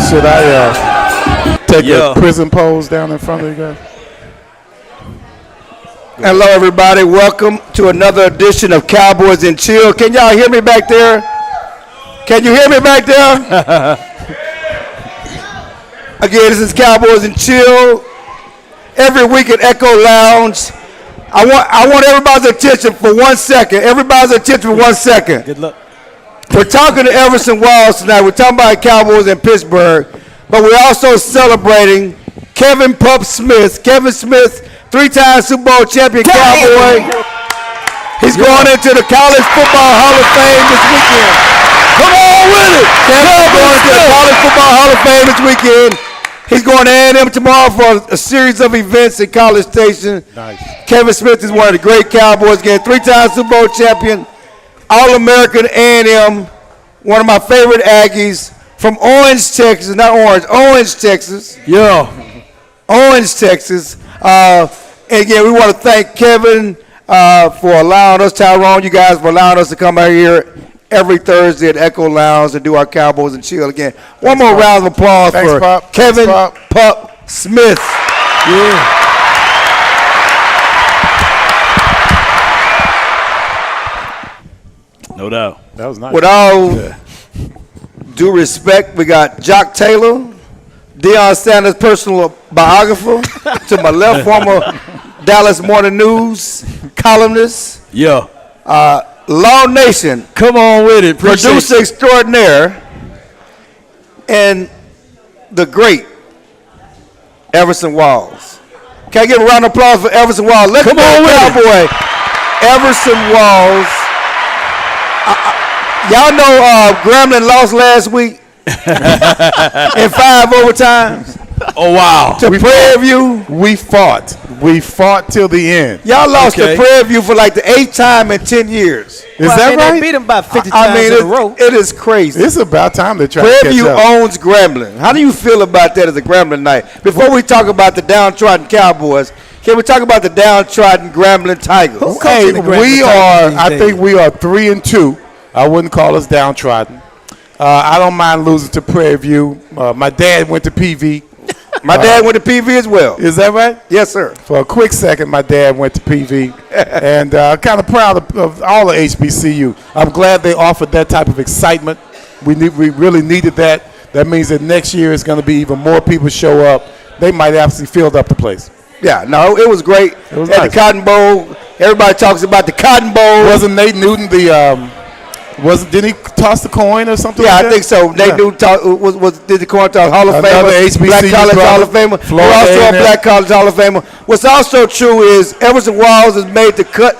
Should I take a prison pose down in front of you guys? Hello, everybody. Welcome to another edition of Cowboys and Chill. Can y'all hear me back there? Can you hear me back there? Again, this is Cowboys and Chill. Every week at Echo Lounge. I want everybody's attention for 1 second. Everybody's attention for 1 second. Good luck. We're talking to Everson Walls tonight. We're talking about Cowboys in Pittsburgh, but we're also celebrating Kevin Pup Smith. Kevin Smith, 3-time Super Bowl champion Cowboy. He's going into the College Football Hall of Fame this weekend. Come on with it. Kevin's going into the College Football Hall of Fame this weekend. He's going to A&M tomorrow for a series of events at College Station. Nice. Kevin Smith is one of the great Cowboys. Again, 3-time Super Bowl champion, All-American A&M, one of my favorite Aggies from Orange, Texas. Not Orange, Orange, Texas. Yeah. Orange, Texas. And again, we want to thank Kevin for allowing us, Tyrone, you guys, for allowing us to come out here every Thursday at Echo Lounge and do our Cowboys and Chill. Again, one more round of applause for Pop. Kevin Pup Smith. Yeah. No doubt. That was nice. With all due respect, we got Jock Taylor, Deion Sanders' personal biographer, to my left, former Dallas Morning News columnist. Yeah. Law Nation, Come on with it. producer extraordinaire, and the great Everson Walls. Can I give a round of applause for Everson Walls? Let's Come on with it. Cowboy. Everson Walls. Y'all know Gremlin lost last week in 5 overtimes Oh, wow. to Prairie View. We fought. We fought till the end. Y'all lost Okay. to Prairie View for like the 8th time in 10 years. Is that They right? beat him about 50 I times mean, in a row. it is crazy. It's about time they try to Prairie catch View up. owns Gremlin. How do you feel about that as a Gremlin night? Before we talk about the downtrodden Cowboys, can we talk about the downtrodden Gremlin Tigers? Hey, the Gremlin we Tigers are. these I days? think we are 3-2. I wouldn't call us downtrodden. I don't mind losing to Prairie View. My dad went to PV. My dad went to PV as well. Is that right? Yes, sir. For a quick second, my dad went to PV, and kind of proud of all the HBCU. I'm glad they offered that type of excitement. We really needed that. That means that next year is going to be even more people show up. They might actually fill up the place. Yeah, no, it was great. It was At nice. the Cotton Bowl, everybody talks about the Cotton Bowl. Wasn't Nate Newton didn't he toss the coin or something? Yeah, like I that? think so. Nate Yeah. Newton did the coin toss Hall of Another Famer, HBCU Black College brother, Hall of Famer. Florida We're also a A&M. Black College Hall of Famer. What's also true is Everson Walls has made the cut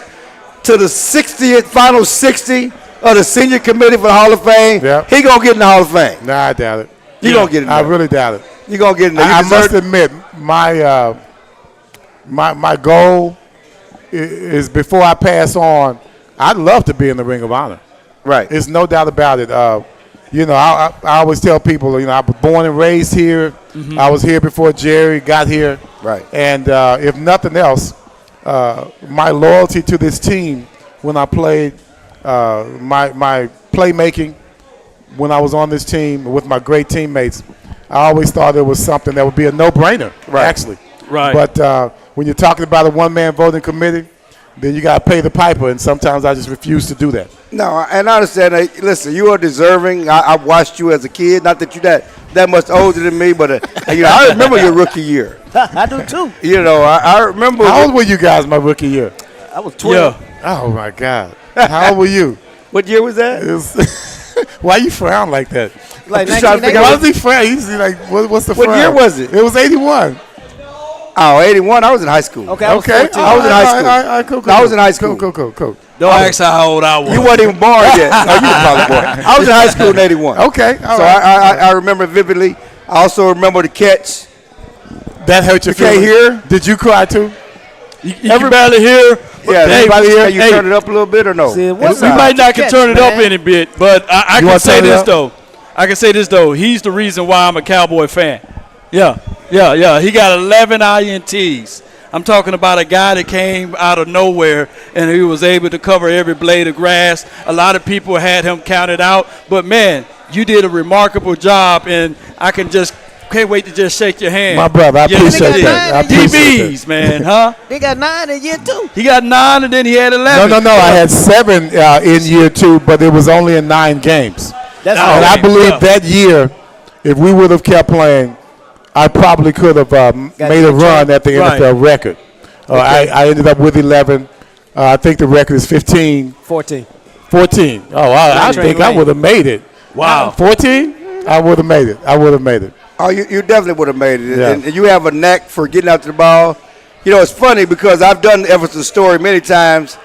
to the 60th, final 60 of the senior committee for the Hall of Fame. Yeah. He gonna get in the Hall of Fame. Nah, I doubt it. You gonna get in there. I really doubt it. You gonna get in there. You I deserve must admit, my goal is before I pass on, I'd love to be in the Ring of Honor. right. There's no doubt about it. I always tell people, I was born and raised here. I was here before Jerry got here. Right. And if nothing else, my loyalty to this team when I played, my playmaking when I was on this team with my great teammates, I always thought it was something that would be a no-brainer, actually. Right. But when you're talking about a one-man voting committee, then you got to pay the piper, and sometimes I just refuse to do that. No, and I understand. Listen, you are deserving. I watched you as a kid. Not that you're that much older than me, but I remember your rookie year. I do too. I remember. How old were you guys my rookie year? I was 12. Yeah. Oh, my God. How old were you? What year was that? It was why you frown like that? Like Just trying to figure 1980. Why out does he frown? He's like, what's the What frown? year was it? It was 81. Oh, 81. I was in high school. Okay, I was Okay. 14. I was in high school. All right, cool. I was in high school. Cool. Don't ask how old I was. You weren't even born yet. No, you were probably born. I was in high school in 81. Okay. All So right. I remember vividly. I also remember the catch. That hurt your You can't feelings? hear? Did you cry too? You can barely hear. Yeah, Hey, everybody here, can you hey, turn it up a little bit or no? See, We what's might not can catch, turn it up man? any bit, but I You can wanna say turn it this up? though. I can say this though. He's the reason why I'm a Cowboy fan. Yeah. He got 11 INTs. I'm talking about a guy that came out of nowhere and he was able to cover every blade of grass. A lot of people had him counted out, but man, you did a remarkable job, and can't wait to just shake your hand. My brother, I appreciate indeed. that. I appreciate DBs, man, huh? They got 9 in year 2. He got 9 and then he had 11. No. I had 7 in year 2, but it was only in 9 games. That's And I believe tough. that year, if we would have kept playing, I probably could have made a run at the NFL record. I ended up with 11. I think the record is 15. 14. 14. Oh, I think I would have made it. Wow. 14? I would have made it. Oh, you definitely would have made it. Yeah. And you have a knack for getting out to the ball. You know, it's funny because I've done Everson's story many times.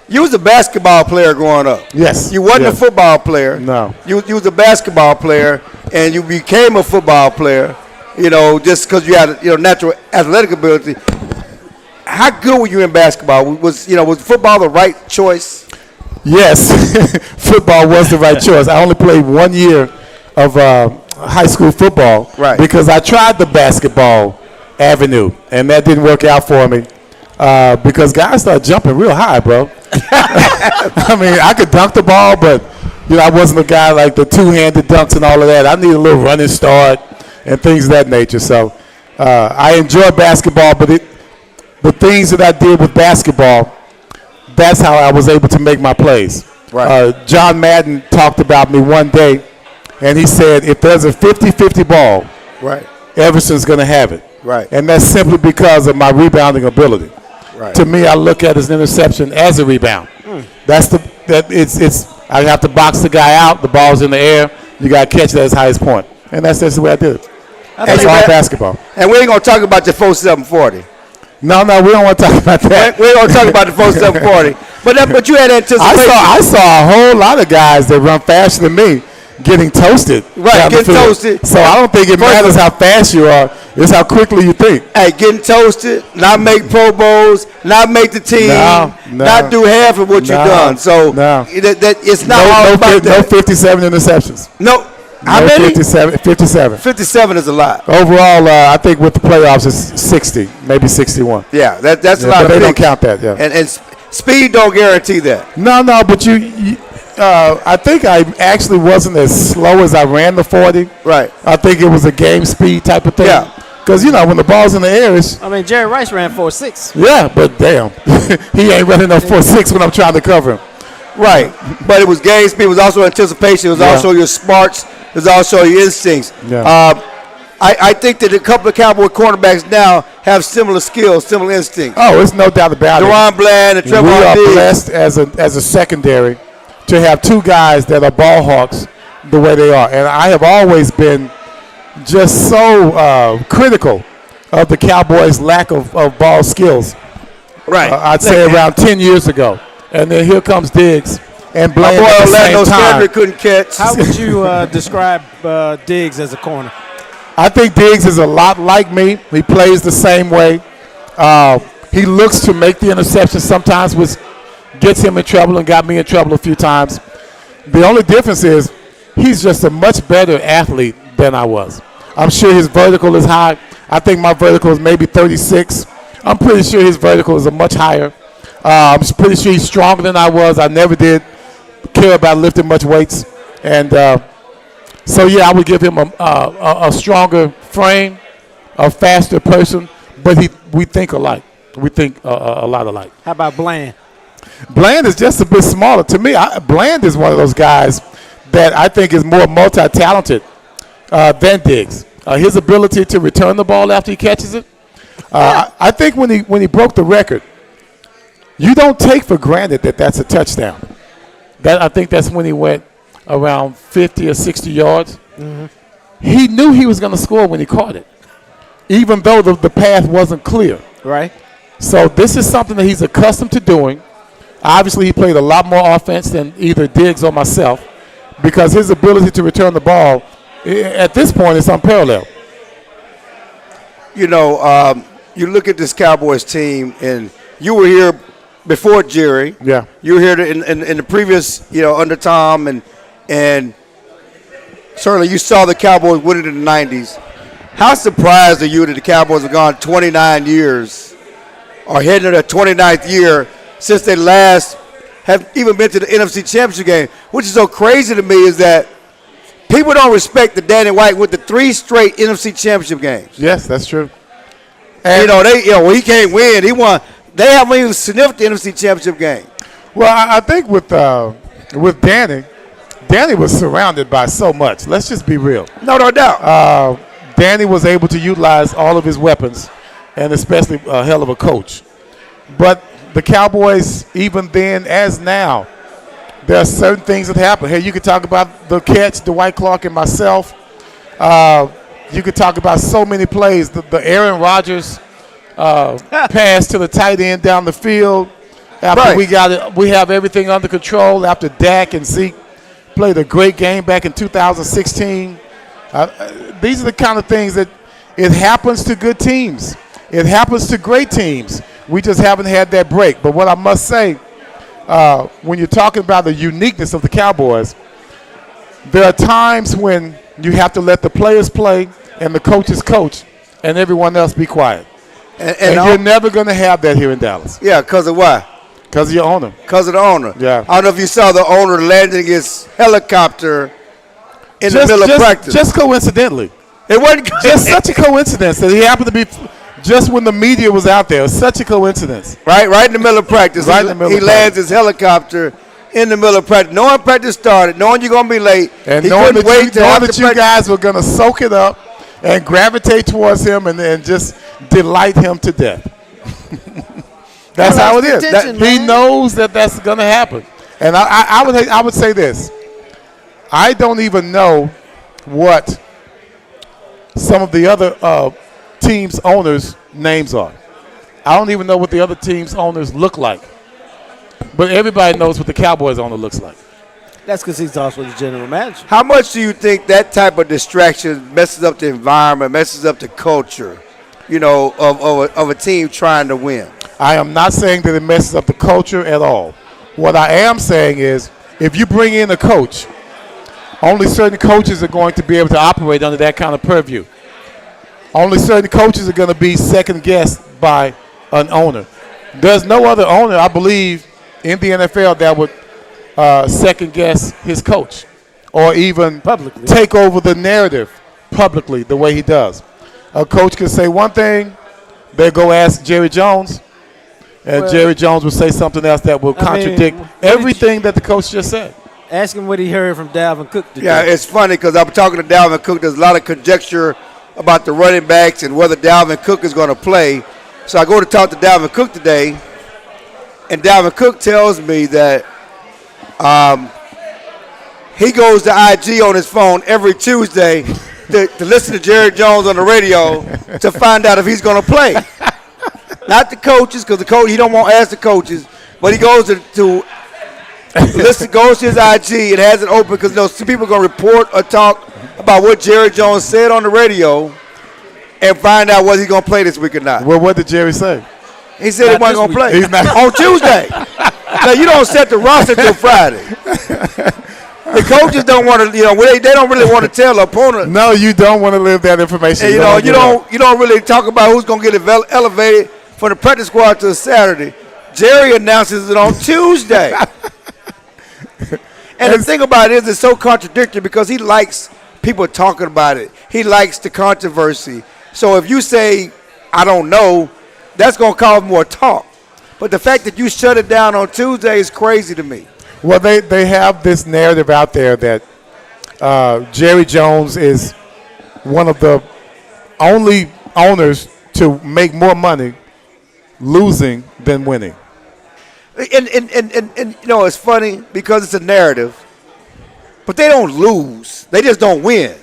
You was a basketball player growing up. Yes. You wasn't Yes. a football player. No. You was a basketball player, and you became a football player, you know, just because you had, natural athletic ability. How good were you in basketball? Was football the right choice? Yes, football was the right choice. I only played 1 year of high school football because I tried the basketball avenue, and that didn't work out for me because guys start jumping real high, bro. I mean, I could dunk the ball, but I wasn't a guy like the two-handed dunks and all of that. I need a little running start and things of that nature. So I enjoy basketball, but the things that I did with basketball, that's how I was able to make my plays. Right. John Madden talked about me one day, and he said, if there's a 50-50 ball, Everson's going to have it. Right. And that's simply because of my rebounding ability. Right. To me, I look at as an interception as a rebound. I have to box the guy out, the ball's in the air, you got to catch it at his highest point. And that's just the way I did it. That's all basketball. And we ain't going to talk about your 4.740. No, we don't want to talk about that. We ain't going to talk about the 4.740. But you had anticipation. I saw a whole lot of guys that run faster than me getting toasted. Right, getting toasted. So I don't think it matters how fast you are. It's how quickly you think. Hey, getting toasted, not make Pro Bowls, not make the team, not do half of what you've done. So it's not all about that. No 57 interceptions. No. How many? 57. 57 is a lot. Overall, I think with the playoffs, it's 60, maybe 61. Yeah, that's a lot. But they don't count that. Yeah. And speed don't guarantee that. No, but I think I actually wasn't as slow as I ran the 40. Right. I think it was a game speed type of thing. Yeah. Because, when the ball's in the air, it's... I mean, Jerry Rice ran 4.6. Yeah, but damn. He ain't running no 4.6 when I'm trying to cover him. Right. But it was game speed. It was also anticipation. It was also your smarts. It was also your instincts. Yeah. I think that a couple of Cowboy cornerbacks now have similar skills, similar instincts. Oh, it's no doubt about it. Deron Bland and Trevor We are Diggs. blessed as a secondary to have two guys that are ball hawks the way they are. And I have always been just so critical of the Cowboys' lack of ball skills. Right. I'd say around 10 years ago. And then here comes Diggs and Bland boy at the Orlando same time. Scandrick couldn't catch. How would you describe Diggs as a corner? I think Diggs is a lot like me. He plays the same way. He looks to make the interception sometimes, which gets him in trouble and got me in trouble a few times. The only difference is he's just a much better athlete than I was. I'm sure his vertical is high. I think my vertical is maybe 36. I'm pretty sure his vertical is a much higher. I'm pretty sure he's stronger than I was. I never did care about lifting much weights. And so, yeah, I would give him a stronger frame, a faster person, but we think alike. We think a lot alike. How about Bland? Bland is just a bit smaller. To me, Bland is one of those guys that I think is more multi-talented than Diggs. His ability to return the ball after he catches it. I think when he broke the record, you don't take for granted that that's a touchdown. I think that's when he went around 50 or 60 yards. Mm-hmm. He knew he was going to score when he caught it, even though the path wasn't clear. Right. So this is something that he's accustomed to doing. Obviously, he played a lot more offense than either Diggs or myself because his ability to return the ball at this point is unparalleled. You look at this Cowboys team, and you were here before Jerry. Yeah. You were here in the previous, under Tom, and certainly you saw the Cowboys winning in the 90s. How surprised are you that the Cowboys have gone 29 years or heading to their 29th year since they last have even been to the NFC Championship game? Which is so crazy to me is that People don't respect that Danny White went to 3 straight NFC Championship games. Yes, that's true. And he can't win. He won. They haven't even sniffed the NFC Championship game. Well, I think with Danny was surrounded by so much. Let's just be real. No doubt. Danny was able to utilize all of his weapons, and especially a hell of a coach. But the Cowboys, even then as now, there are certain things that happen. Hey, you could talk about the catch, Dwight Clark and myself. You could talk about so many plays. The Aaron Rodgers pass to the tight end down the field. After we have everything under control. After Dak and Zeke played a great game back in 2016. These are the kind of things that it happens to good teams. It happens to great teams. We just haven't had that break. But what I must say, when you're talking about the uniqueness of the Cowboys, there are times when you have to let the players play and the coaches coach and everyone else be quiet. And you're never going to have that here in Dallas. Yeah, because of why? Because of your owner. Because of the owner. Yeah. I don't know if you saw the owner landing his helicopter in the middle of practice. Just coincidentally. It wasn't just such a coincidence that he happened to be just when the media was out there. It was such a coincidence. Right in the middle of practice. Right in the middle he of lands his helicopter in the middle of practice. Knowing practice started, knowing you're going to be late. And he knowing that you guys were going to soak it up and gravitate towards him and just delight him to death. That's how it is. He knows that that's going to happen. And I would say this. I don't even know what some of the other teams' owners' names are. I don't even know what the other teams' owners look like. But everybody knows what the Cowboys owner looks like. That's because he's also the general manager. How much do you think that type of distraction messes up the environment, messes up the culture, of a team trying to win? I am not saying that it messes up the culture at all. What I am saying is if you bring in a coach, only certain coaches are going to be able to operate under that kind of purview. Only certain coaches are going to be second-guessed by an owner. There's no other owner, I believe, in the NFL that would second-guess his coach or even publicly take over the narrative publicly the way he does. A coach could say one thing, they go ask Jerry Jones, and Jerry Jones will say something else that will contradict everything that the coach just said. Ask him what he heard from Dalvin Cook today. Yeah, it's funny because I'm talking to Dalvin Cook. There's a lot of conjecture about the running backs and whether Dalvin Cook is going to play. So I go to talk to Dalvin Cook today, and Dalvin Cook tells me that he goes to IG on his phone every Tuesday to listen to Jerry Jones on the radio to find out if he's going to play. Not the coaches, because he don't want to ask the coaches, but he goes to listen, goes to his IG and has it open because some people are going to report or talk about what Jerry Jones said on the radio and find out whether he's going to play this week or not. Well, what did Jerry say? He said he wasn't going to play. He's not on Tuesday. Now, you don't set the roster till Friday. The coaches don't want to, they don't really want to tell the opponent. No, you don't want to live that information. And, you don't really talk about who's going to get elevated from the practice squad to Saturday. Jerry announces it on Tuesday. And the thing about it is it's so contradictory because he likes people talking about it. He likes the controversy. So if you say, I don't know, that's going to cause more talk. But the fact that you shut it down on Tuesday is crazy to me. Well, they have this narrative out there that Jerry Jones is one of the only owners to make more money losing than winning. And it's funny because it's a narrative, but they don't lose. They just don't win.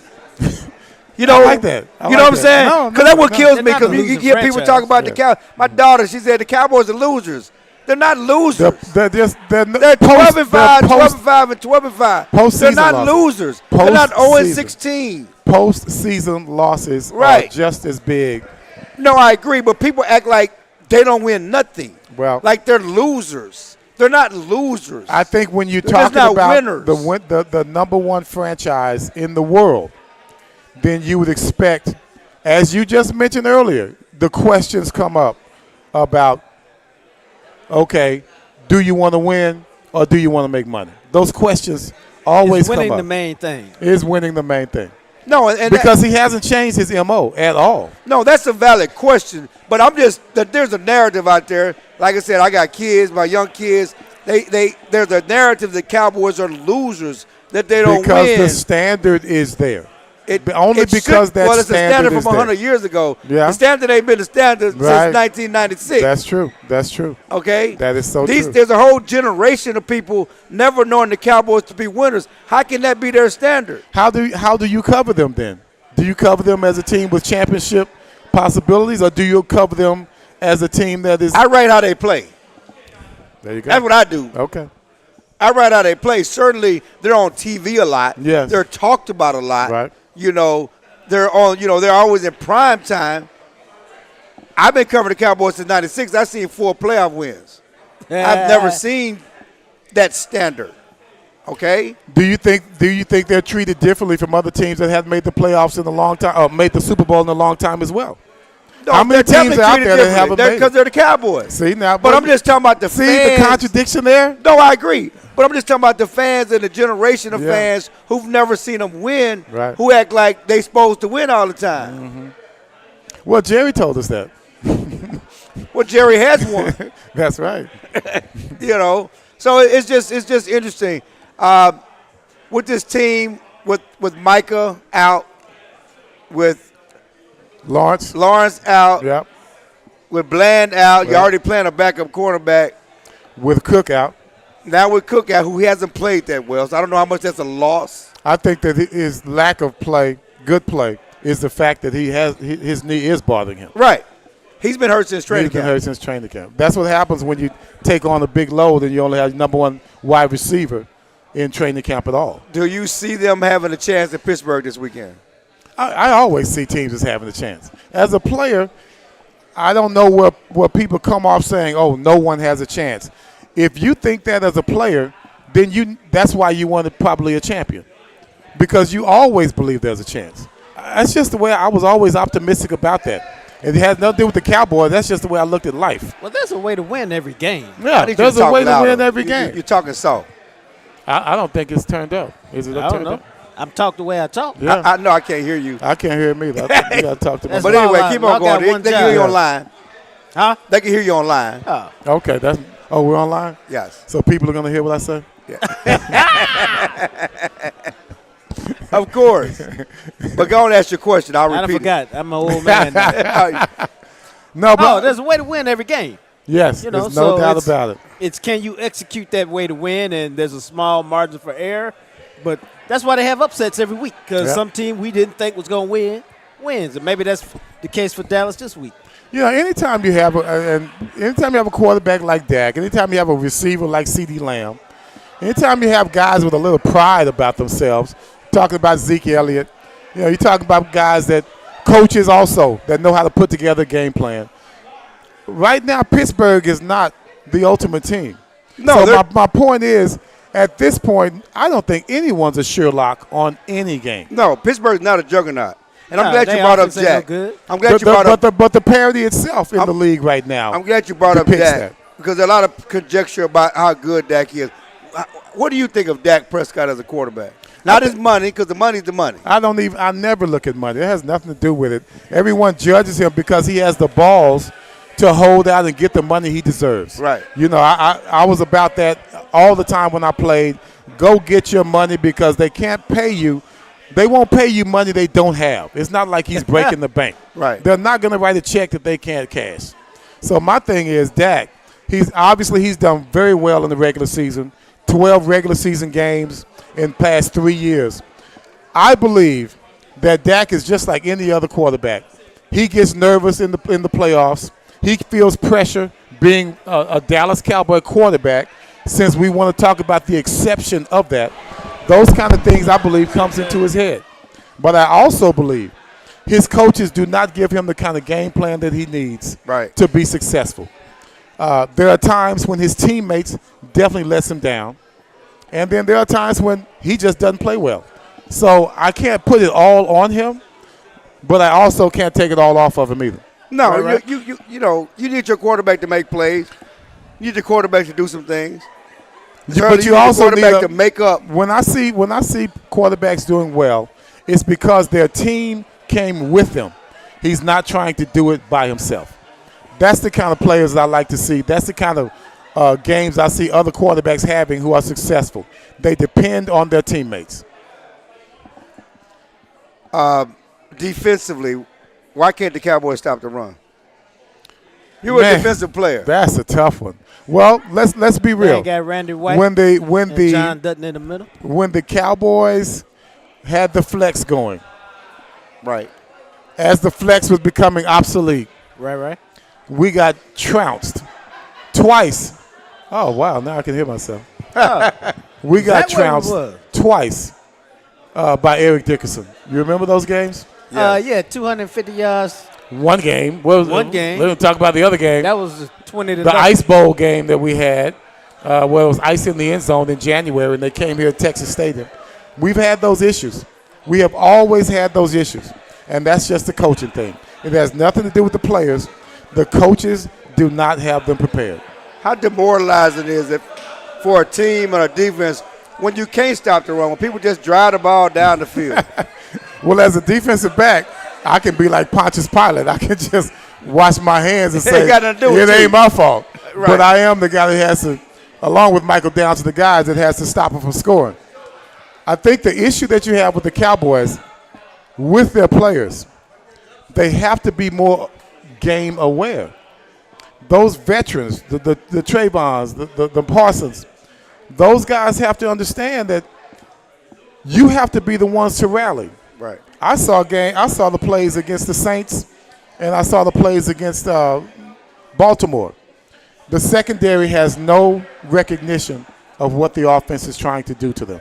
I like that. You know what I'm saying? Because that's what kills me. Because you hear people talk about the Cowboys. My daughter, she said the Cowboys are losers. They're not losers. They're 12-5, 12-5, and 12-5. They're not losers. They're not 0-16. Postseason losses are just as big. No, I agree, but people act like they don't win nothing. Well, like they're losers. They're not losers. I think when you're talking about the number one franchise in the world, then you would expect, as you just mentioned earlier, the questions come up about, okay, do you want to win or do you want to make money? Those questions always Is winning come the up. main thing. Is winning the main thing. No, and Because he hasn't changed his MO at all. no, that's a valid question. But I'm just that there's a narrative out there. Like I said, I got kids, my young kids. There's a narrative that Cowboys are losers, that they don't Because win. the standard is there. It, Only it because should, that well, it's a standard standard is from there. 100 years ago. Yeah. The standard ain't been the standard Right. since 1996. That's true. That's true. Okay? That is so true. There's a whole generation of people never knowing the Cowboys to be winners. How can that be their standard? How do you cover them then? Do you cover them as a team with championship possibilities, or do you cover them as a team that is? I rate how they play. There you go. That's what I do. Okay. I rate how they play. Certainly, they're on TV a lot. Yes. They're talked about a lot. Right. You know, they're on. You know, they're always in prime time. I've been covering the Cowboys since '96. I've seen 4 playoff wins. I've never seen that standard. Okay. Do you think they're treated differently from other teams that have made the playoffs in a long time, or made the Super Bowl in a long time as well? No, How many they're teams definitely out treated there that differently. haven't made it? Because they're the Cowboys. See now, But I'm just talking about the see fans. the contradiction there. No, I agree. But I'm just talking about the fans and the generation of Yeah. fans who've never seen them win, Right. who act like they supposed to win all the time. Well, Jerry told us that. Well, Jerry has won, That's right. you know. So it's just interesting with this team with Micah out, with Lawrence. Lawrence out, Yep. with Bland out. You're Right. already playing a backup cornerback. With Cook out. Now with Cook out, who hasn't played that well, so I don't know how much that's a loss. I think that his lack of play, good play, is the fact that his knee is bothering him. Right. He's been hurt since training He's been camp. hurt since training camp. That's what happens when you take on a big load and you only have number one wide receiver in training camp at all. Do you see them having a chance at Pittsburgh this weekend? I always see teams as having a chance. As a player, I don't know where people come off saying, oh, no one has a chance. If you think that as a player, then that's why you wanted probably a champion, because you always believe there's a chance. That's just the way I was always optimistic about that. It has nothing to do with the Cowboys. That's just the way I looked at life. Well, there's a way to win every game. Yeah, I need you there's to a talk way to louder. win every game. You're talking soft. I don't think it's turned up. Is it I don't turned know. up? I'm talking the way I talk. Yeah. I know I can't hear you. I can't hear him either. I think you got to talk to That's me. But why anyway, I- keep I on got going. one They can hear you job. online. Huh? They can hear you online. Oh. Okay, we're online? Yes. So people are going to hear what I say? Of course. But go and ask your question. I'll I repeat forgot. I'm an old man now. it. No, but Oh, there's a way to win every game. yes, You know, there's no so doubt it's- about it. It's can you execute that way to win, and there's a small margin for error. But that's why they have upsets every week, because Yeah. some team we didn't think was going to win wins. And maybe that's the case for Dallas this week. You know, anytime you have a quarterback like Dak, anytime you have a receiver like CeeDee Lamb, anytime you have guys with a little pride about themselves, talking about Zeke Elliott, you know, you're talking about guys that coaches also that know how to put together a game plan. Right now, Pittsburgh is not the ultimate team. No, so my point is, at this point, I don't think anyone's a sure lock on any game. No, Pittsburgh's not a juggernaut. And I'm Nah, glad you they brought up offense ain't no Jack. good. I'm glad you brought up But the parity itself in the league right now. I'm glad you brought up depicts Dak, that. because there's a lot of conjecture about how good Dak is. What do you think of Dak Prescott as a quarterback? Not his money, because the money's the money. I never look at money. It has nothing to do with it. Everyone judges him because he has the balls to hold out and get the money he deserves. Right. You know, I was about that all the time when I played. Go get your money because they can't pay you. They won't pay you money they don't have. It's not like he's breaking the bank. Right. They're not going to write a check that they can't cash. So my thing is Dak. He's done very well in the regular season. 12 regular season games in past 3 years. I believe that Dak is just like any other quarterback. He gets nervous in the playoffs. He feels pressure being a Dallas Cowboy quarterback, since we want to talk about the exception of that. Those kind of things, I believe, comes into his head. But I also believe his coaches do not give him the kind of game plan that he needs Right. to be successful. There are times when his teammates definitely lets him down. And then there are times when he just doesn't play well. So I can't put it all on him, but I also can't take it all off of him either. No, Right. you need your quarterback to make plays. You need your quarterback to do some things. But you also need to make up. When I see quarterbacks doing well, it's because their team came with them. He's not trying to do it by himself. That's the kind of players I like to see. That's the kind of games I see other quarterbacks having who are successful. They depend on their teammates. Defensively, why can't the Cowboys stop the run? You were a defensive player. That's a tough one. Well, let's be real. They got Randy White when John Dutton in the middle. When the Cowboys had the flex going, right, as the flex was becoming obsolete, right, we got trounced twice. Oh wow! Now I can hear myself. We got trounced twice by Eric Dickerson. You remember those games? Yeah, 250 yards. One game. One game. Let me talk about the other game. That was 20 to the Ice Bowl game that we had, where it was ice in the end zone in January, and they came here at Texas Stadium. We've had those issues. We have always had those issues, and that's just the coaching thing. It has nothing to do with the players. The coaches do not have them prepared. How demoralizing is it for a team and a defense when you can't stop the run, when people just drive the ball down the field? Well, as a defensive back, I can be like Pontius Pilate. I can just wash my hands and say, it ain't my fault. Right. But I am the guy that has to, along with Michael Downs, the guys that has to stop them from scoring. I think the issue that you have with the Cowboys, with their players, they have to be more game aware. Those veterans, the Trayvons, the Parsons, those guys have to understand that you have to be the ones to rally. Right. I saw the plays against the Saints, and I saw the plays against Baltimore. The secondary has no recognition of what the offense is trying to do to them.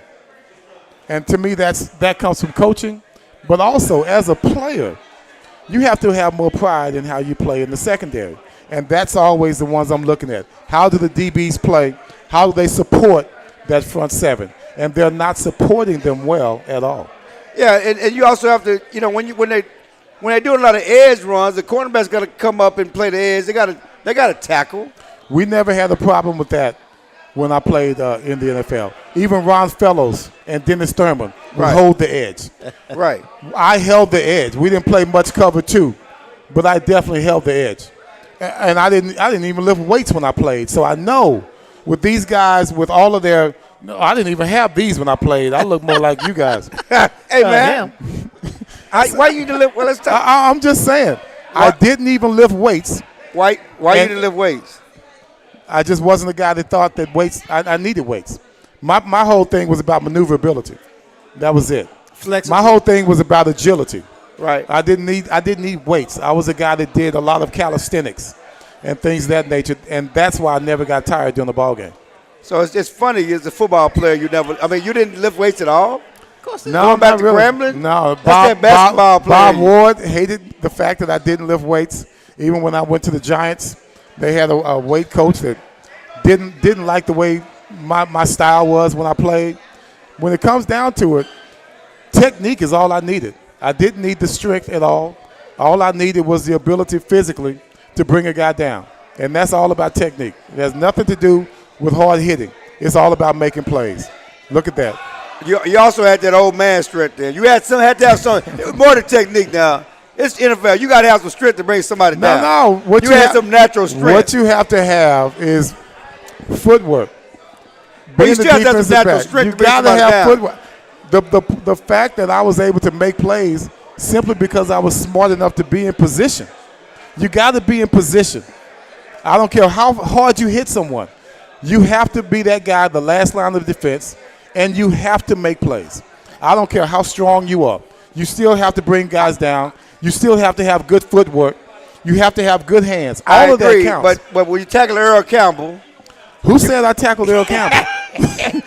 And to me, that comes from coaching, but also as a player, you have to have more pride in how you play in the secondary. And that's always the ones I'm looking at. How do the DBs play? How do they support that front seven? And they're not supporting them well at all. Yeah, and you also have to, when they're doing a lot of edge runs, the cornerback's got to come up and play the edge. They got to tackle. We never had a problem with that when I played in the NFL. Even Ron Fellows and Dennis Thurman would hold the edge. Right. I held the edge. We didn't play much cover two, but I definitely held the edge. And I didn't even lift weights when I played. So I know with these guys, with all of their – no, I didn't even have these when I played. I look more like you guys. Hey, man. Why you didn't lift – well, let's talk. I'm just saying. I didn't even lift weights. Why you didn't lift weights? I just wasn't the guy that thought that weights – I needed weights. My whole thing was about maneuverability. That was it. Flexible. My whole thing was about agility. Right. I didn't need weights. I was a guy that did a lot of calisthenics and things of that nature, and that's why I never got tired during the ball game. So it's funny, as a football player, you didn't lift weights at all? Of course not. No, going back not to really. Grambling? No, that's that basketball player. Bob Ward hated the fact that I didn't lift weights. Even when I went to the Giants, they had a weight coach that didn't like the way my style was when I played. When it comes down to it, technique is all I needed. I didn't need the strength at all. All I needed was the ability physically to bring a guy down. And that's all about technique. It has nothing to do with hard hitting. It's all about making plays. Look at that. You also had that old man strength there. You had to have some more than technique now. It's NFL. You got to have some strength to bring somebody down. No. You had some natural strength. What you have to have is footwork. But you still have to have some natural strength to bring somebody down. Footwork. The fact that I was able to make plays simply because I was smart enough to be in position. You got to be in position. I don't care how hard you hit someone. You have to be that guy, the last line of defense, and you have to make plays. I don't care how strong you are. You still have to bring guys down. You still have to have good footwork. You have to have good hands. All of that counts. But when you tackle Earl Campbell. Who said I tackled Earl Campbell?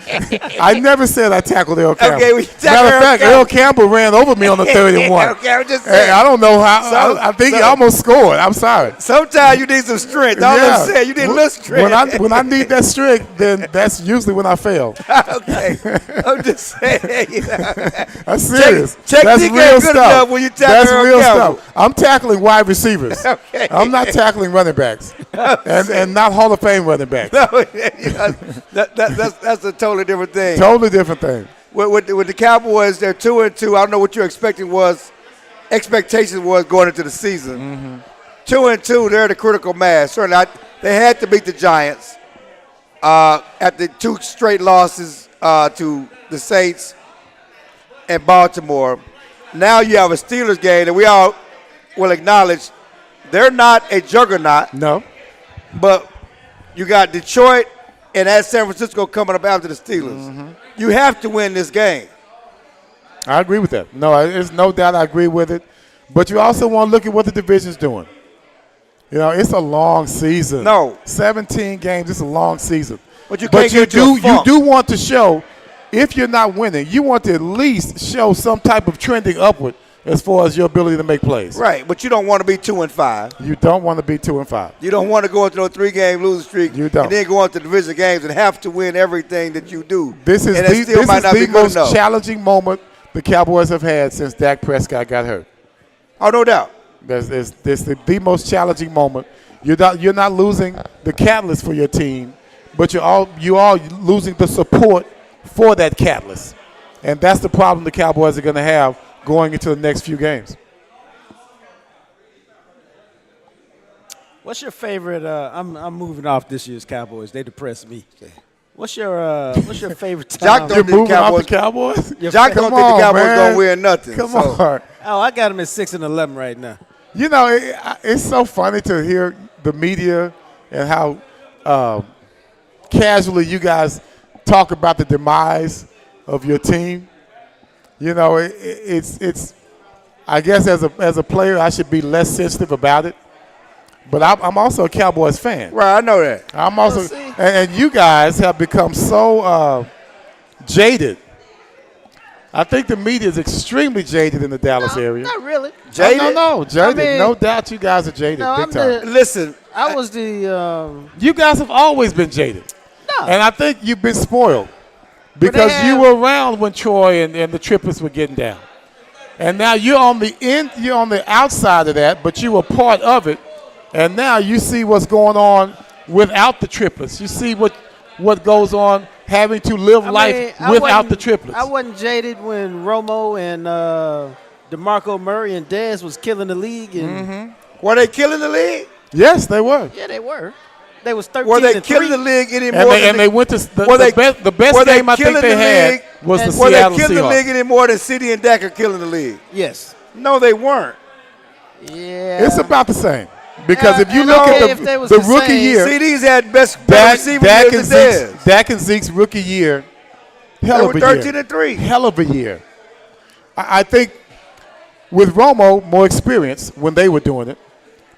I never said I tackled Earl Campbell. Okay, we tackled Matter of Earl fact, Campbell. Earl Campbell ran over me on the 31. Okay, I'm just Hey, saying. I don't know how. I think he almost scored. I'm sorry. Sometimes you need some strength. All I'm saying, you need a little strength. When I need that strength, then that's usually when I fail. Okay, I'm just saying. You know. That's serious. Check That's DK real good stuff. enough when you tackle That's Earl real Campbell. stuff. I'm tackling wide receivers. Okay. I'm not tackling running backs, and not Hall of Fame running backs. No, you know, that's a totally different thing. Totally different thing. With the Cowboys, they're 2-2. I don't know what your expectations was going into the season. 2-2, they're the critical mass. Certainly, they had to beat the Giants after 2 straight losses to the Saints and Baltimore. Now you have a Steelers game that we all will acknowledge they're not a juggernaut. No. But you got Detroit and at San Francisco coming up after the Steelers. You have to win this game. I agree with that. No, there's no doubt I agree with it. But you also want to look at what the division's doing. You know, it's a long season. No. 17 games, it's a long season. But you can't get to a you funk. do want to show, if you're not winning, you want to at least show some type of trending upward as far as your ability to make plays. Right, but you don't want to be 2-5. You don't want to be 2-5. You don't want to go into a 3-game losing streak You don't. and then go on to division games and have to win everything that you do. This is and it still might not be the good most enough. challenging moment the Cowboys have had since Dak Prescott got hurt. Oh, no doubt. This the most challenging moment. You're not losing the catalyst for your team, but you are losing the support for that catalyst, and that's the problem the Cowboys are going to have going into the next few games. What's your favorite? I'm moving off this year's Cowboys. They depress me. What's your favorite time? Jock don't You're think moving off the Cowboys- Cowboys. Jock don't think the Cowboys man. going to win nothing. Come so. on. Oh, I got them at 6-11 right now. You know, it's so funny to hear the media and how casually you guys talk about the demise of your team. You know, it's. I guess as a player, I should be less sensitive about it. But I'm also a Cowboys fan. Right, I know that. I'm also, see. and you guys have become so jaded. I think the media is extremely jaded in the Dallas area. Not really. Jaded? No, jaded. I mean, no doubt you guys are jaded no, big I'm time. Listen, I was the. You guys have always been jaded. No. And I think you've been spoiled because you were around when Troy and the Triplets were getting down. And now you're on the outside of that, but you were part of it. And now you see what's going on without the Triplets. You see what goes on having to live life without the Triplets. I wasn't jaded when Romo and DeMarco Murray and Dez was killing the league. And were they killing the league? Yes, they were. Yeah, they were. They was 13 Were they and killing 3. the league anymore? And they went to the best were they game I think killing they the had league? was the Were they Seattle killing the league Seahawks. any more than CD and Dak are killing the league? Yes. No, they weren't. Yeah. It's about the same. Because if you and look okay, at if they was the the rookie same. year, CD's had better receiver Dak years than theirs. Dak and Zeke's rookie year, They hell were of a 13 year. and 3. Hell of a year. I think with Romo, more experience when they were doing it,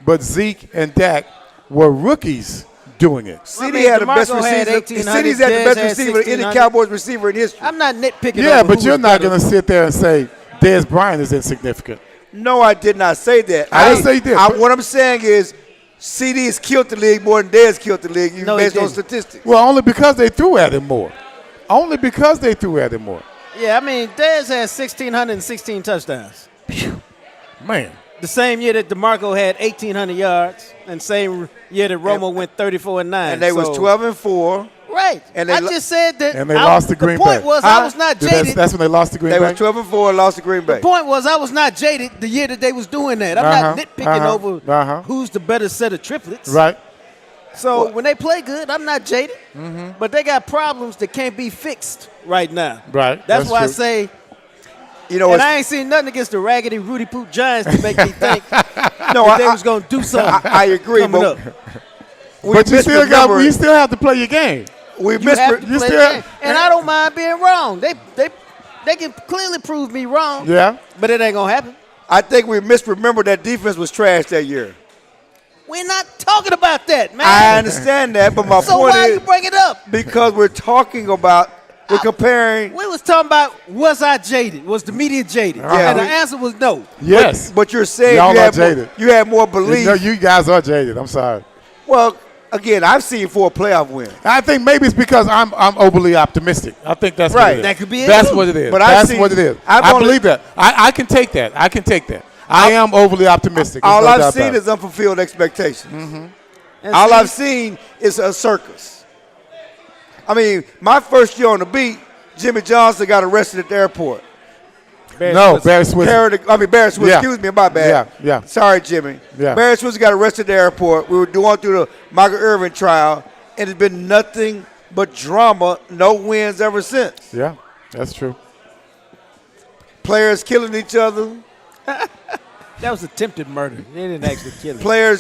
but Zeke and Dak were rookies doing it. CD had the best DeMarco had receiver. 1,800, CD's had the Dez best had receiver, any 1,600. Cowboys receiver in history. I'm not nitpicking. Yeah, over but who you're was not better. going to sit there and say Dez Bryant is insignificant. No, I did not say that. I didn't say you did. What I'm saying is CD has killed the league more than Dez killed the league, No, he based on didn't. statistics. Well, only because they threw at him more. Only because they threw at him more. Yeah, I mean, Dez had 1,616 touchdowns. Man. The same year that DeMarco had 1,800 yards, and same year that Romo went 34 and 9. And they was 12 and 4. Right. and I they just said that. And they lost to Green The point Bay. was I was not jaded. That's when they lost to Green They Bay. was 12 and 4 and lost to Green Bay. The point was I was not jaded the year that they was doing that. I'm not nitpicking over who's the better set of triplets. Right. So when they play good, I'm not jaded. But they got problems that can't be fixed right now. Right. That's why true. I say, You know, and I ain't seen nothing against the raggedy Rudy Poop Giants to make me think no, that they was going to do something. I agree, coming but up. But you still have to play your game. We You have to you play still- the game. And I don't mind being wrong. They can clearly prove me wrong. Yeah. But it ain't gonna happen. I think we misremembered that defense was trash that year. We're not talking about that, man. I understand that, but my so point why is you bring it up? because we're talking about we're comparing. We was talking about, was I jaded? Was the media jaded? Yeah, And the answer was no. Yes. But you're saying Y'all you are had, jaded. you had more belief. No, you guys are jaded. I'm sorry. Well, again, I've seen you for a playoff win. I think maybe it's because I'm overly optimistic. I think that's what Right. it is. That could be it, That's too. what it is. But I've that's seen- what it is. I've I only- believe that. I can take that. I can take that. I am overly optimistic. There's All no I've doubt seen about it. is unfulfilled expectations. And All see, I've seen is a circus. I mean, my first year on the beat, Jimmy Johnson got arrested at the airport. No, Barry Swiss. Barry Swiss, Yeah. excuse me, my bad. Yeah. Sorry, Jimmy. Yeah. Barry Swiss got arrested at the airport. We were going through the Michael Irvin trial, and it's been nothing but drama, no wins ever since. Yeah, that's true. Players killing each other, that was attempted murder. They didn't actually kill him. players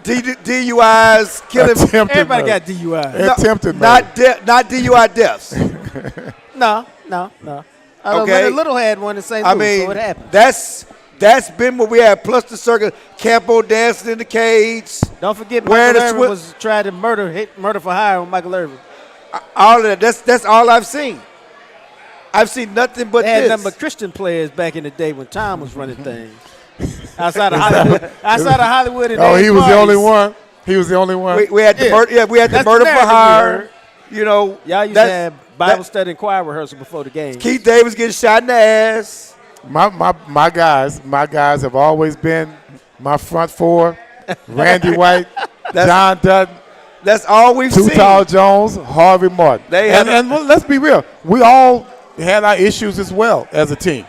DUIs, killing. Attempted Everybody murder. got DUI. No, Attempted not DUI deaths. No. Okay. The Little had one in St. I Louis, mean, so it happened. that's been what we had. Plus the circus, Campo dancing in the cage, Don't forget, wearing Michael a Irvin was tried to murder for hire on Michael Irvin. all of that. That's all I've seen. I've seen nothing but They had this. nothing but Christian players back in the day when Tom was running things. Outside of Hollywood. And Oh, they he was the only parties. one. He was the only one. we had the Yeah. murder. Yeah, we had the That's the murder for narrative we hire. heard. You know, Y'all used to have Bible study and choir rehearsal before the game. Keith Davis getting shot in the ass. My guys have always been my front four. Randy White, John Dutton, That's all we've Too seen. Tall Jones, Harvey Martin. They and, had- well, let's be real. We all had our issues as well as a team.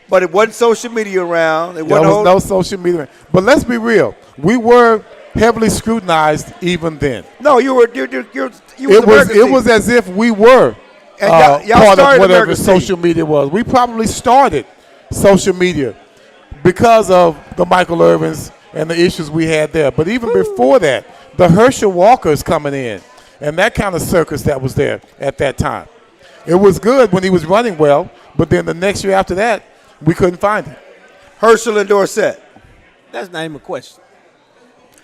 But it wasn't social media around. It There wasn't was no social media. But let's be real. We were heavily scrutinized even then. No, you was It America's was team. as if we were And y'all part of started whatever America's team. social media was. We probably started social media because of the Michael Irvins and the issues we had there. But even before that, the Herschel Walkers coming in and that kind of circus that was there at that time. It was good when he was running well, but then the next year after that, we couldn't find him. Herschel and Dorsett. That's not even a question.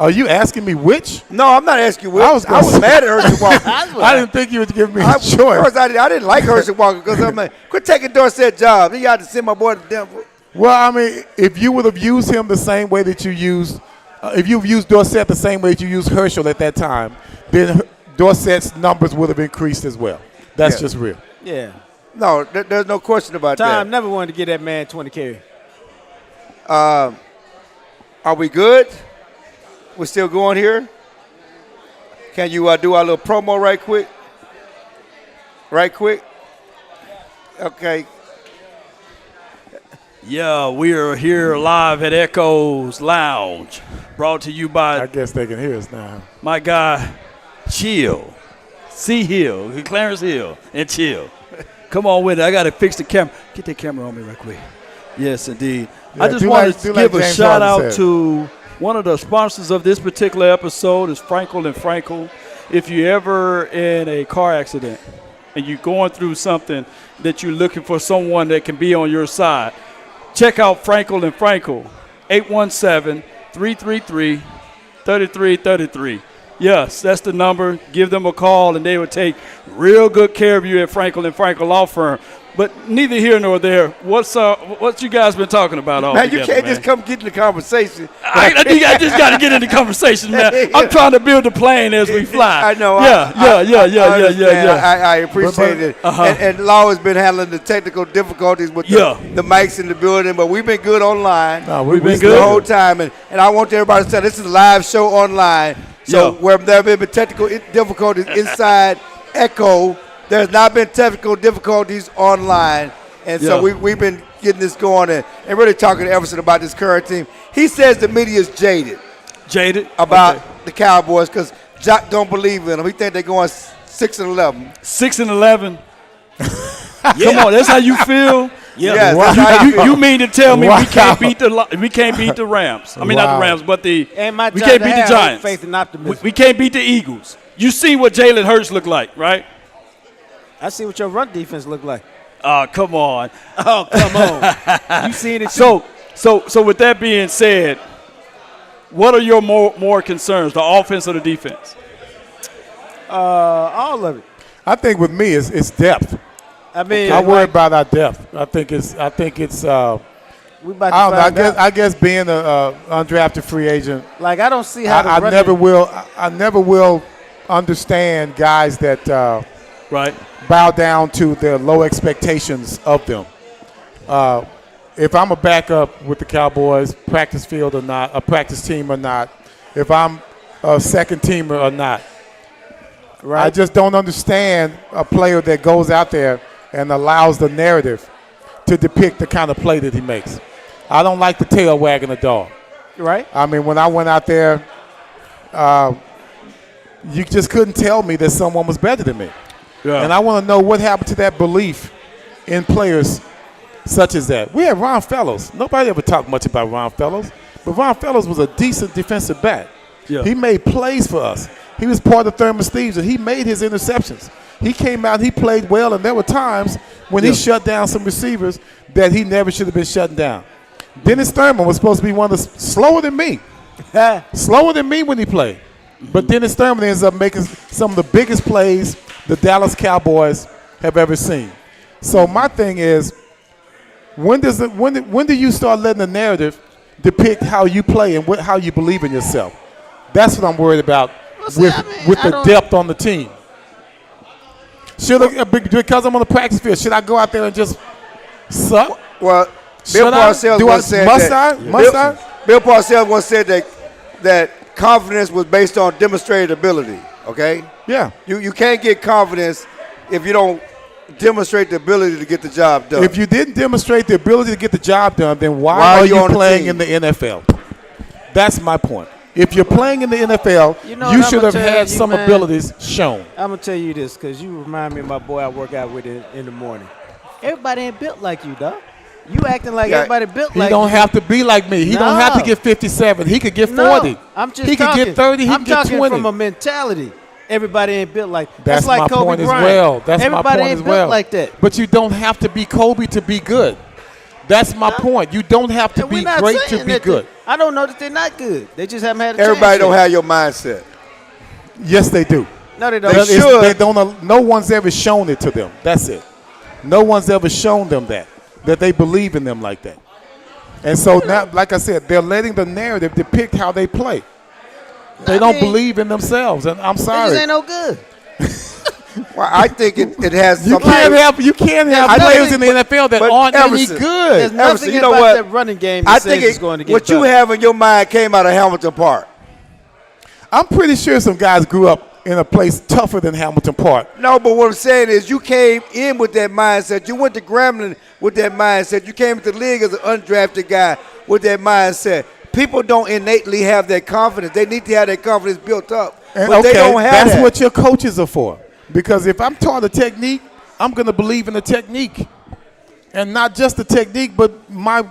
Are you asking me which? No, I'm not asking you. Which. I I was was, gonna mad at Herschel Walker. I didn't think you would give me a First, choice. I didn't like Herschel Walker because I'm like, quit taking Dorsett's job. He got to send my boy to Denver. Well, I mean, if you would have used him the same way that you used, if you've used Dorsett the same way that you used Herschel at that time, then Dorsett's numbers would have increased as well. That's Yeah. just real. Yeah. No, there's no question about Tom that. never wanted to get that man 20 carry. Are we good? We're still going here? Can you do our little promo right quick? Right quick? Okay. Yeah, we are here live at Echoes Lounge, brought to you I by guess they can hear us now. my guy, Chill, C Hill, Clarence Hill, and Chill. Come on with it. I got to fix the camera. Get that camera on me right quick. Yes, indeed. Yeah, I just do wanted like- to do give like a James shout Harden out said. to one of the sponsors of this particular episode is Frenkel and Frenkel. If you're ever in a car accident and you're going through something that you're looking for someone that can be on your side, check out Frenkel and Frenkel, 817-333-3333. Yes, that's the number. Give them a call, and they will take real good care of you at Frenkel and Frenkel Law Firm. But neither here nor there. What you guys been talking about all Man, together, you can't man? just come get in the conversation. I just got to get in the conversation, man. I'm trying to build the plane as we fly. I know. Yeah. I understand. Yeah. I appreciate it. Uh-huh. And Law has been handling the technical difficulties with the mics in the building, but we've been good online. No, We've been the good. whole time. And I want everybody to say this is a live show online. So Yeah. where there have been technical difficulties inside Echo, there's not been technical difficulties online. And so Yeah. we've been getting this going and really talking to Everson about this current team. He says the media is jaded about Okay. the Cowboys because Jock don't believe in them. He think they're going 6-11. 6-11. Come on, that's how you feel. Yes, Wow. that's how You mean to tell me Wow. we can't beat the Rams? I mean, not Wow. the Rams, but And my we job can't to beat the have Giants. faith and optimism. We can't beat the Eagles. You see what Jalen Hurts look like, right? I see what your run defense look like. Come on. Oh, come on. You seen it So with that being said, what are your more concerns, the offense or the defense? all of it. I think with me, it's depth. I mean, I worry about our depth. I think it's. we about to I don't know. find out. I guess being a undrafted free agent, Like, I don't see how the I running- never will. I never will understand guys that Right. bow down to their low expectations of them. If I'm a backup with the Cowboys, practice field or not, a practice team or not, if I'm a second teamer or not, Right. I just don't understand a player that goes out there and allows the narrative to depict the kind of play that he makes. I don't like the tail wagging the dog. Right. I mean, when I went out there, you just couldn't tell me that someone was better than me. Yeah. And I want to know what happened to that belief in players such as that. We had Ron Fellows. Nobody ever talked much about Ron Fellows, but Ron Fellows was a decent defensive back. Yeah. He made plays for us. He was part of Thurman's Thieves, and he made his interceptions. He came out, he played well, and there were times when he shut down some receivers that he never should have been shutting down. Dennis Thurman was supposed to be one of the slower than me. Slower than me when he played. But Dennis Thurman ends up making some of the biggest plays the Dallas Cowboys have ever seen. So my thing is, when do you start letting the narrative depict how you play and how you believe in yourself? That's what I'm worried about with the depth on the team. Because I'm on the practice field, should I go out there and just suck? Well, Bill Parcells once said that. Must I? Bill Parcells once said that confidence was based on demonstrated ability. Okay. Yeah. You can't get confidence if you don't demonstrate the ability to get the job done. If you didn't demonstrate the ability to get the job done, then why are you on the playing team? in the NFL? That's my point. If you're playing in the NFL, You know you what should I'ma have tell had you, some man? abilities shown. I'm going to tell you this because you remind me of my boy I work out with in the morning. Everybody ain't built like you, dog. You acting like Yeah. everybody built He like don't you. have to be like me. He don't have to No. get 57. He could get No, 40. I'm just he could talking. get 30. He I'm could get talking 20. from a mentality. Everybody ain't built like That's like my Kobe point Bryant. as well. That's Everybody my point ain't as well. built like that. But you don't have to be Kobe to be good. That's my point. You don't have to And we're be not great to saying be that good. I don't know that they're not good. They just haven't had a Everybody chance don't yet. have your mindset. Yes, they do. No, they don't. They should. They don't. No one's ever shown it to them. That's it. No one's ever shown them that they believe in them like that. And so now, like I said, they're letting the narrative depict how they play. They don't believe in themselves, and I'm They sorry. just ain't no good. Well, I think it has You something. can't have I players think- in the NFL that but aren't any Everson- There's good. nothing Everson, you know about what? that running game that I says think it's going to get what you better. have in your mind came out of Hamilton Park. I'm pretty sure some guys grew up in a place tougher than Hamilton Park. No, but what I'm saying is you came in with that mindset. You went to Grambling with that mindset. You came into the league as an undrafted guy with that mindset. People don't innately have that confidence. They need to have that confidence built up. And But they don't have that's that. what your coaches are for. Because if I'm taught a technique, I'm going to believe in the technique. And not just the technique, but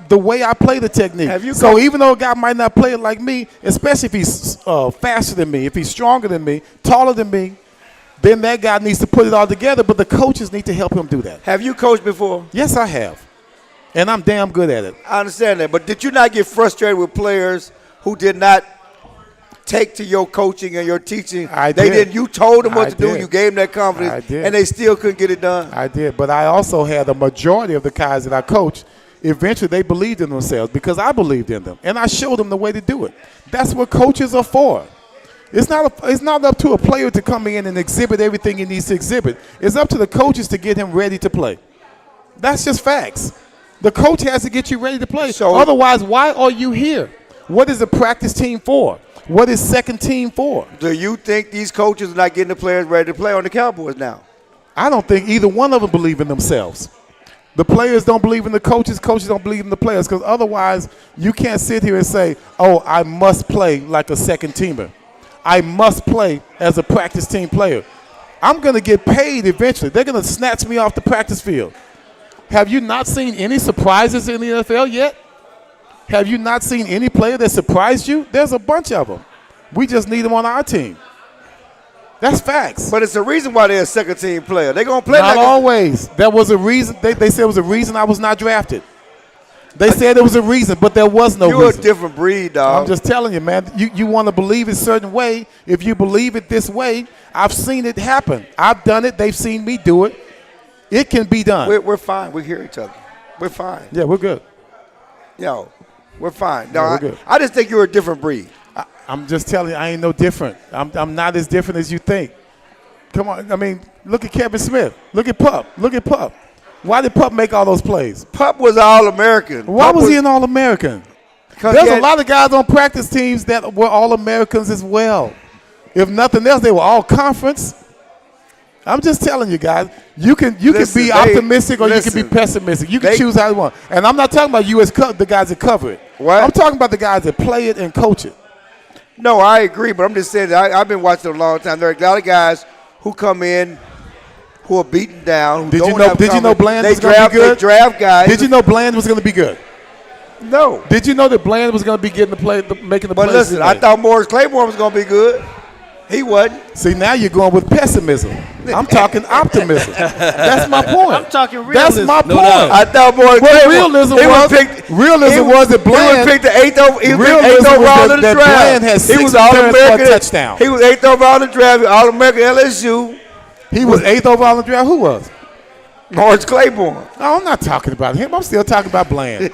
the way I play the technique. So even though a guy might not play it like me, especially if he's faster than me, if he's stronger than me, taller than me, then that guy needs to put it all together, but the coaches need to help him do that. Have you coached before? Yes, I have. And I'm damn good at it. I understand that. But did you not get frustrated with players who did not take to your coaching and your teaching? I They did. didn't. You told them what I to do. did. You gave them that confidence. I did. And they still couldn't get it done. I did. But I also had a majority of the guys that I coached, eventually they believed in themselves because I believed in them. And I showed them the way to do it. That's what coaches are for. It's not up to a player to come in and exhibit everything he needs to exhibit. It's up to the coaches to get him ready to play. That's just facts. The coach has to get you ready to play. So- Otherwise, why are you here? What is a practice team for? What is second team for? Do you think these coaches are not getting the players ready to play on the Cowboys now? I don't think either one of them believe in themselves. The players don't believe in the coaches. Coaches don't believe in the players because otherwise you can't sit here and say, oh, I must play like a second teamer. I must play as a practice team player. I'm going to get paid eventually. They're going to snatch me off the practice field. Have you not seen any surprises in the NFL yet? Have you not seen any player that surprised you? There's a bunch of them. We just need them on our team. That's facts. But it's a reason why they're a second team player. They're going to play Not like always. There was a reason. They said it was a reason I was not drafted. They said there was a reason, but there was no You're reason. a different breed, dog. I'm just telling you, man. You want to believe a certain way. If you believe it this way, I've seen it happen. I've done it. They've seen me do it. It can be done. We're fine. We hear each other. We're fine. Yeah, we're good. Yo, we're fine. No, Yeah, we're good. I just think you're a different breed. I'm just telling you, I ain't no different. I'm not as different as you think. Come on. I mean, look at Kevin Smith. Look at Pup. Look at Pup. Why did Pup make all those plays? Pup was All-American. Why was he an All-American? There's a lot of guys on practice teams that were All-Americans as well. If nothing else, they were all-conference. I'm just telling you guys, you can be optimistic or you can be pessimistic. You can choose how you want. And I'm not talking about you as the guys that cover it. What? I'm talking about the guys that play it and coach it. No, I agree, but I'm just saying that I've been watching it a long time. There are a lot of guys who come in who are beaten down. Did you know Bland was going to be good? They draft guys. Did you know Bland was going to be good? No. Did you know that Bland was going to be making the plays? But listen, I thought Morris Claiborne was going to be good. He wasn't. See, now you're going with pessimism. I'm talking optimism. That's my point. I'm talking realism. That's my point. I thought Morris Claiborne. Realism was that Bland. He was picked the eighth overall in the draft. Bland has 6 All-American touchdown. He was 8th overall in the draft. All-American LSU. He was 8th overall in the draft. Who was? Morris Claiborne. No, I'm not talking about him. I'm still talking about Bland.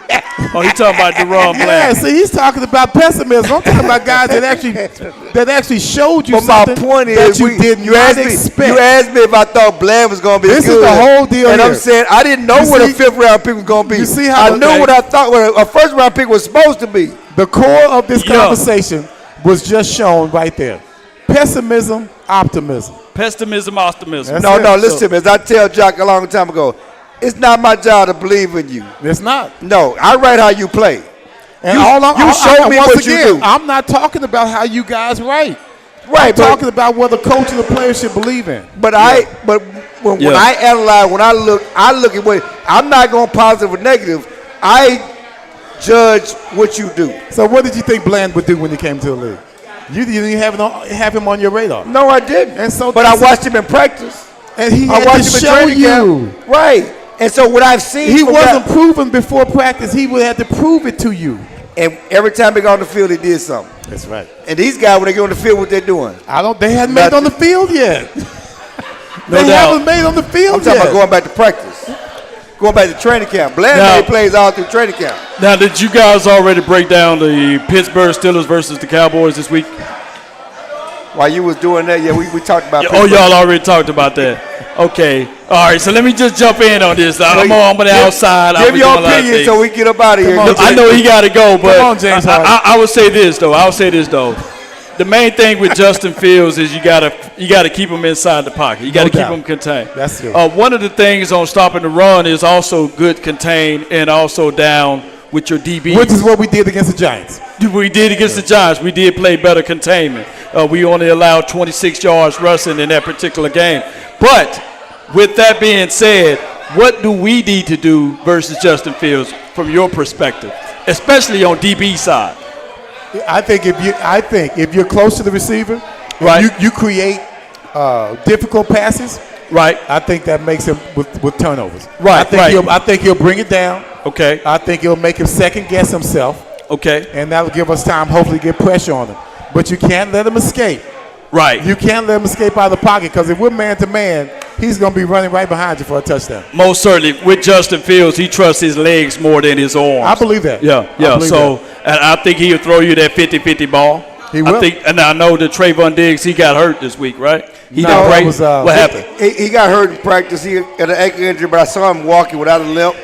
Oh, he's talking about Deron Yeah, Bland. see, he's talking about pessimism. I'm talking about guys that actually showed you But my something point that is, you did not expect. You asked me if I thought Bland was going to be good. This is the whole deal and here. I'm saying I didn't know what a 5th round pick was going to be. You see how I knew what I thought what a 1st round pick was supposed to be. The core of this conversation was just shown right there. Pessimism, optimism. Pessimism, optimism. That's No, it. listen to me. As I tell Jock a long time ago, it's not my job to believe in you. It's not. No, I write how you play. And you show me once what you again, do. I'm not talking about how you guys write. Right, I'm talking about what the coach and the players should believe in. But when I analyze, when I look at what I'm not going positive or negative. I judge what you do. So what did you think Bland would do when he came to the league? You didn't have him on your radar. No, I didn't. And so but I watched him in practice. And he I had watched to him in show training you. camp. Right. And so what I've seen, He wasn't proven before practice. He would have to prove it to you. and every time they got on the field, he did something. That's right. And these guys, when they get on the field, what they're doing? They hadn't made it on the field yet. They haven't made it on the field I'm talking yet. about going back to practice, going back to training camp. Bland Now- made plays all through training camp. Now, did you guys already break down the Pittsburgh Steelers versus the Cowboys this week? While you was doing that, we talked about. Oh, y'all already talked about that. Okay. All right, so let me just jump in on this. I'm on the outside. Give your opinion so we get up out of here. on, I know he got to go, but Come on, James Harden. I would say this though. The main thing with Justin Fields is you gotta keep him inside the pocket. You got to keep doubt. him contained. That's true. One of the things on stopping the run is also good contain and also down with your DB. Which is what we did against the Giants. We did against the Giants. We did play better containment. We only allowed 26 yards rushing in that particular game. But with that being said, what do we need to do versus Justin Fields from your perspective, especially on DB side? I think if you're close to the receiver, Right. you create difficult passes. Right. I think that makes him with turnovers. Right, I think he'll bring it down. Okay. I think it'll make him second guess himself, Okay. and that'll give us time, hopefully, to get pressure on him. But you can't let him escape. Right. You can't let him escape out of the pocket because if we're man to man, he's going to be running right behind you for a touchdown. Most certainly, with Justin Fields, he trusts his legs more than his arms. I believe that. Yeah. I believe So, that. and I think he'll throw you that 50-50 ball. He will. And I know that Trayvon Diggs, he got hurt this week, right? He No, did that great. was, What happened? He got hurt in practice. He had an ankle injury, but I saw him walking without a limp.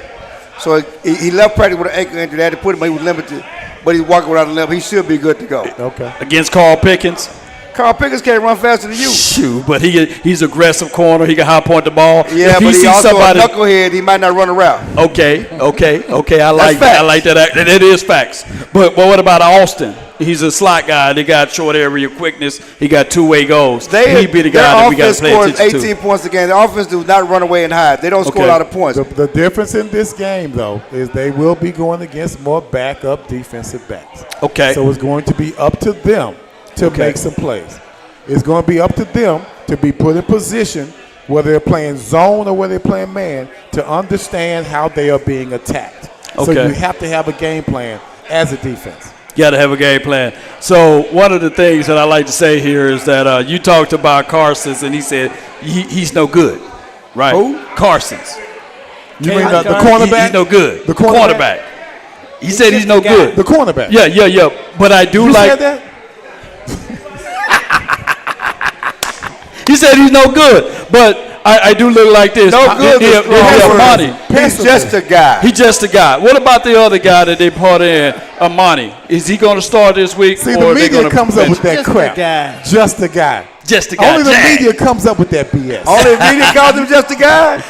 So he left practice with an ankle injury. They had to put him. He was limited, but he's walking without a limp. He should be good to go. Okay. Against Carl Pickens. Carl Pickens can't run faster than you. Shoot, but he's aggressive corner. He can high point the ball. Yeah, If but he sees also somebody, a knucklehead. He might not run a route. Okay. I like facts. that. I like that. That is facts. But what about Austin? He's a slot guy. They got short area quickness. He got two-way goals. He'd be the guy that we got to pay scores attention 18 to. points a game. The offense does not run away and hide. They don't score a Okay. lot of points. The difference in this game, though, is they will be going against more backup defensive backs. Okay. So it's going to be up to them to make some plays. It's going to be up to them to be put in position, whether they're playing zone or whether they're playing man, to understand how they are being attacked. So Okay. you have to have a game plan as a defense. Got to have a game plan. So one of the things that I like to say here is that you talked about Carson's and he said he's no good. Right. Who? Carsons. You mean the He- cornerback? He's no good. The cornerback? He said he's no good. The cornerback. Yeah. But I do You like. said that? He said he's no good, but I do look like this. No good is strong word. Money. He's just a guy. He's just a guy. What about the other guy that they brought in, Amani? Is he going to start this week? See, or the are they media gonna comes up with that Just a crap. guy. Just a guy. Just a guy. Only the Jag. media comes up with that BS. Only the media calls him just a guy.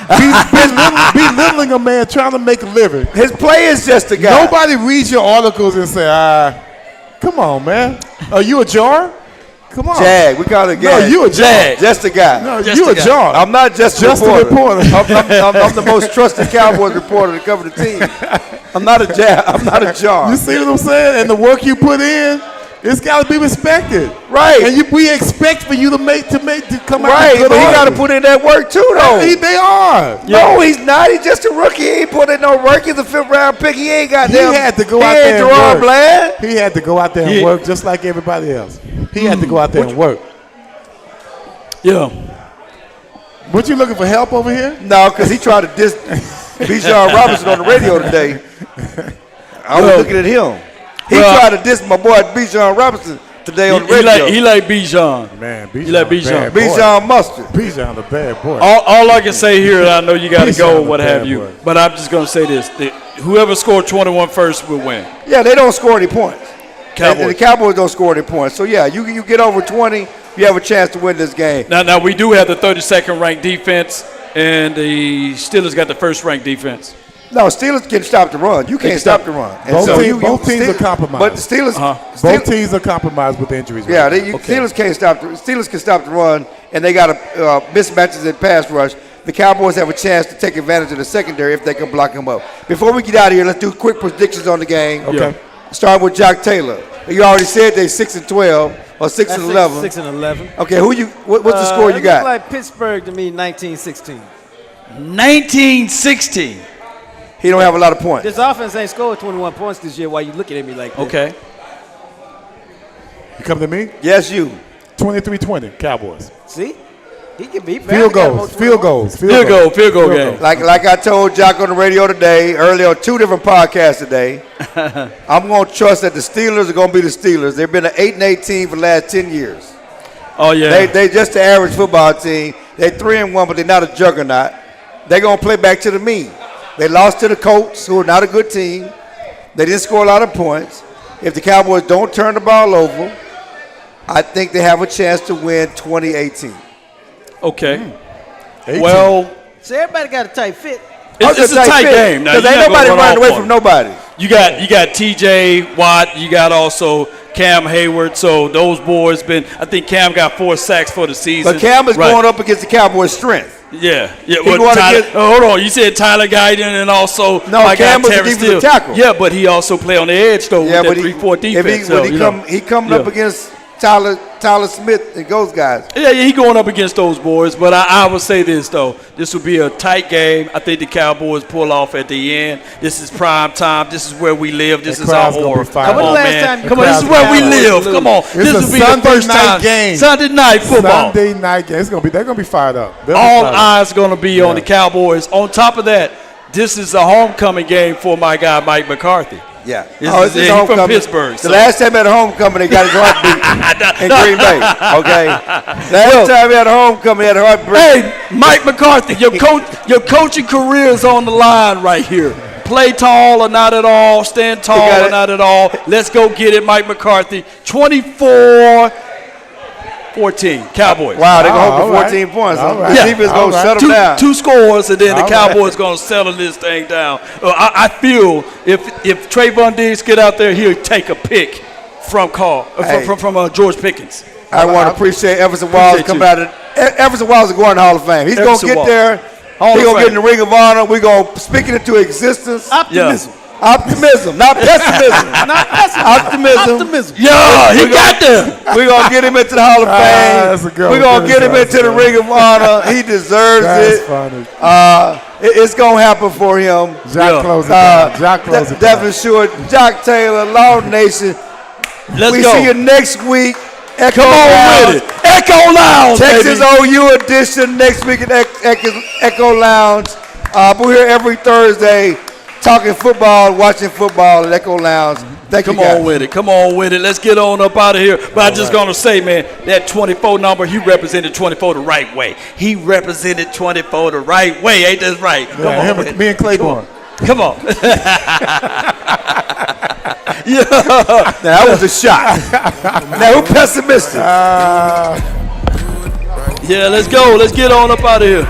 Belittling a man trying to make a living. His play is just a guy. Nobody reads your articles and say, come on, man. Are you a jar? Come on. Jag. We call it No, Jag. you a jar. Jag. Just a guy. No, Just you a a guy. jar. I'm not just Just a reporter. I'm the most trusted Cowboys reporter to cover the team. I'm not a jar. I'm not a jar. You see what I'm saying? And the work you put in, it's got to be respected. Right. And we expect for you to come out Right, with good but he got to articles. put in that work too, though. They are. No, he's not. He's just a rookie. He ain't put in no work. He's a fifth-round pick. He ain't got He had to go out there and Jerome work. Bland. He had to go out there and Yeah. work just like everybody else. He had to go out there and work. Yeah. What you looking for help over here? No, because he tried to diss Bijan Robinson on the radio today. I was looking at him. He tried to diss my boy Bijan Robinson today on the radio. He like Bijan. Man, He like Bijan. Bijan Mustard. Bijan a bad boy. All I can say here, I know you got to Bijan go, a what bad have you, boy. but I'm just going to say this. Whoever scored 21 first will win. Yeah, they don't score any points. Cowboys. The Cowboys don't score any points. So, yeah, you get over 20, you have a chance to win this game. Now we do have the 32nd ranked defense, and the Steelers got the first ranked defense. No, Steelers can stop the run. You can't stop the run. And Both teams Steelers- are compromised. But the Steelers, Both teams are compromised with injuries. yeah, right now. Steelers can't stop. Steelers can stop the run, and they got mismatches in pass rush. The Cowboys have a chance to take advantage of the secondary if they can block them up. Before we get out of here, let's do quick predictions on the game. Okay. Starting with Jock Taylor. You already said they 6-12 or 6-11. 6-11. Okay, what's the score you It got? looked like Pittsburgh to me, 19-16. 1960. He don't have a lot of points. This offense ain't scored 21 points this year. Why you looking at me like that? Okay. You come to me? Yes, you. 23-20, Cowboys. See? He can be Field goals. Field goals. Field goal game. Like I told Jock on the radio today, earlier on 2 different podcasts today, I'm going to trust that the Steelers are going to be the Steelers. They've been an 8-8 team for the last 10 years. Oh, yeah. They just the average football team. They're 3-1, but they're not a juggernaut. They're going to play back to the mean. They lost to the Colts, who are not a good team. They didn't score a lot of points. If the Cowboys don't turn the ball over, I think they have a chance to win 2018. Okay. 18. Well, So everybody got a tight fit. it's a tight game. Now, Because you're ain't not nobody gonna run running off away on from it. nobody. You got T.J. Watt. You got also Cam Hayward. So those boys I think Cam got 4 sacks for the season. But Cam is Right. going up against the Cowboys' strength. Yeah. going Well, Tyler, against- hold on. You said Tyler Guyton and also No, my Cam guy was a Terrence defensive Steele. tackle. Yeah, but he also play on the edge though Yeah, with but that 3-4 defense. he coming up against Tyler Smith and those guys. Yeah, he going up against those boys. But I would say this, though. This will be a tight game. I think the Cowboys pull off at the end. This is prime time. This is where we live. This The is our crowd's gonna horror. be fired Come up. on, When the last man. time you Come on, this is crowd where we Cowboys live. lose? Come on. It's This a will be the Sunday first night time. game. Sunday night football. Sunday night game. They're gonna be fired up. They'll be All fired up. eyes going to be on the Cowboys. On top of that, this is a homecoming game for my guy Mike McCarthy. Yeah. This Oh, is- it's he from homecoming. Pittsburgh, The so- last time at a homecoming, they got his heart beat in Green Bay. Okay. Last time he had a homecoming, he had a heart beat. Hey, Mike McCarthy, your coaching career is on the line right here. Play tall or not at all. Stand tall got or it. not at all. Let's go get it, Mike McCarthy. 24-14, Cowboys. Wow, they're going all to home right. for 14 points. All The right. defense All going to right. shut them down. Two scores, and then the All Cowboys going to settle this thing down. I feel if Trayvon Diggs get out there, he'll take a pick from Hey. George Pickens. I want to appreciate Everson Walls Appreciate coming out of Everson Walls is going to the Hall of Fame. He's going to Everson get Walls. there. Hall He's of going to get in Fame. the Ring of Honor. We're going to speak it into existence. Optimism. Optimism, not pessimism. Optimism. Yeah, he got there. We're going to get him into the Hall of Fame. That's a good We're one. going to get him into the Ring of Honor. He deserves That's it. funny. It's going to happen for him. Jock close it down. Jock close it Devin down. Short, Jock Taylor, Law Nation. Let's We go. see you next week Echo Come on Lounge. with it. Echo Lounge, Texas baby. OU edition next week at Echo Lounge. We're here every Thursday talking football, watching football at Echo Lounge. Thank you, Come guys. on with it. Come on with it. Let's get on up out of here. But I'm just going to say, man, that 24 number, he represented 24 the right way. He represented 24 the right way. Ain't that right? Come on. With it. Me and Claiborne. Come on. Now, that was a shot. Now, we're pessimistic. Yeah, let's go. Let's get on up out of here.